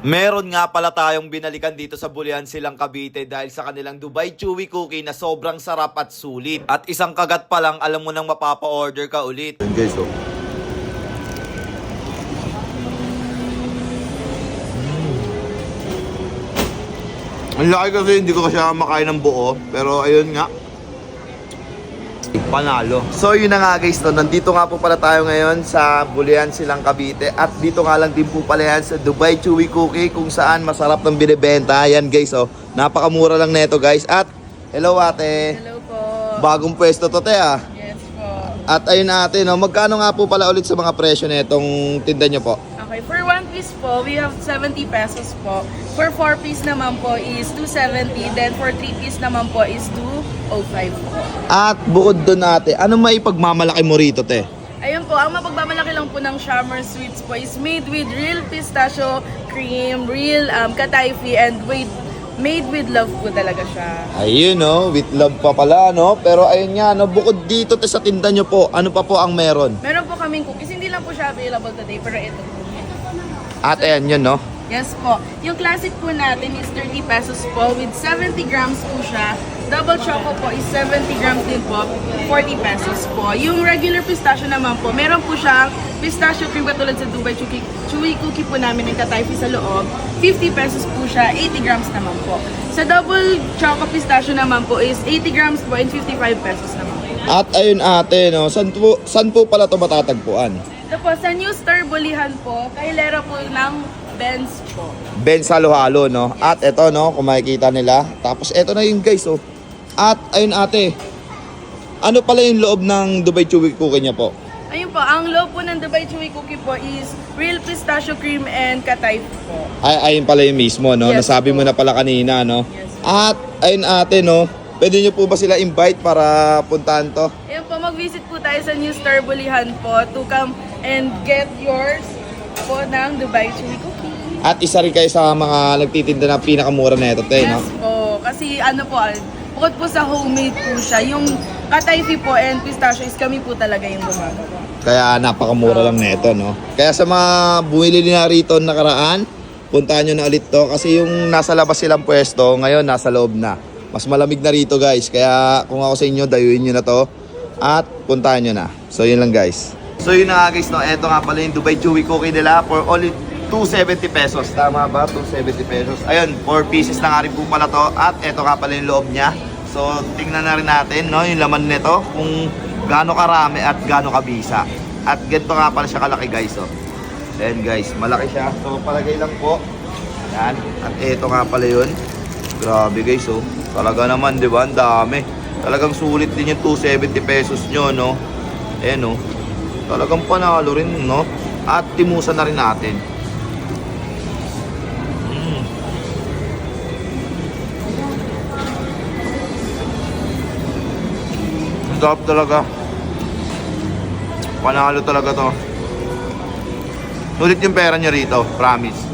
Meron nga pala tayong binalikan dito sa Bulian Silang Cavite dahil sa kanilang Dubai Chewy Cookie na sobrang sarap at sulit. At isang kagat pa lang, alam mo nang mapapa-order ka ulit. Guys, oh. Ang laki kasi hindi ko kasi makain ng buo. Pero ayun nga. Panalo. So yun na nga guys, no? Nandito nga po pala tayo ngayon sa Bulian Silang Cavite. At dito nga lang din po pala yan sa Dubai Chewy Cookie kung saan masarap ng binibenta. Yan guys, oh. Napakamura lang neto guys. At hello ate. Hello po. Bagong pwesto to te ah. Yes po. At ayun ate, no? Magkano nga po pala ulit sa mga presyo netong tinda nyo po? Okay, for 1 piece po, we have 70 pesos po. For 4 piece naman po is 270. Then for 3 piece naman po is 205 po. At bukod doon ate, ano may pagmamalaki mo rito te? Ayun po, ang mapagmamalaki lang po ng Shammer Sweets po is made with real pistachio cream, real katayfi, and made with love po talaga siya. Ayun no, with love pa pala no. Pero ayun nga no, bukod dito te sa tinda nyo po, ano pa po ang meron? Meron po kaming cookies, hindi lang po siya available today, pero ito po. At ayan yun no. Yes po. Yung classic po natin is 30 pesos po with 70 grams po siya. Double choco po is 70 grams din po, 40 pesos po. Yung regular pistachio naman po, meron po siyang pistachio cream katulad sa Dubai Chewy Cookie po namin ng katayfi sa loob. 50 pesos po siya, 80 grams naman po. Sa double choco pistachio naman po is 80 grams po and 55 pesos naman po. At ayun ate no, saan po pala to matatagpuan? Ito po, sa New Star Bulihan po, kahilera po ng Benz po. Ben Halo-Halo no. At eto no, kung makikita nila. Tapos eto na yun guys oh. At ayun ate, ano pala yung loob ng Dubai Chewy Cookie niya po? Ayun po, ang loob po ng Dubai Chewy Cookie po is real pistachio cream and katayfi po. Ay, ayun pala yung mismo no. Yes, Nasabi po. mo na pala kanina no. Yes. At ayun ate no, pwede nyo po ba sila invite para puntahan to? Ayun po, mag-visit po tayo sa New Star Bulihan po to come and get yours po ng Dubai Chewy Cookie. At isa rin kayo sa mga nagtitinda na pinakamura na ito te no. Yes po, kasi ano po, bukod po sa homemade po siya, yung katayfi po and pistachio is kami po talaga yung gumagawa. Kaya napakamura lang nito no. Kaya sa mga bumili na rito nakaraan, puntahan nyo na ulit to kasi yung nasa labas silang pwesto, ngayon nasa loob na. Mas malamig na rito guys. Kaya kung ako sa inyo, dayuin nyo na to at puntahan nyo na. So yun lang guys. So yun na nga guys no. Ito nga pala yung Dubai Chewy Cookie nila for only 270 pesos. Tama ba? 270 pesos. Ayun, 4 pieces na nga rin po pala to. At ito nga pala yung loob niya. So tingnan na rin natin no, yung laman nito kung gaano karami at gaano kabisa. At ganito nga pala siya kalaki guys oh. Ayan guys, malaki siya. So palagay lang po. Yan. At ito nga pala yun. Grabe guys oh. Talaga naman, di ba? Ang dami. Talagang sulit din yung 270 pesos nyo, no? Ayan oh. Talagang panalo rin, no? At timusan na rin natin. Ang sarap talaga. Panalo talaga to. Sulit yung pera nyo rito, promise.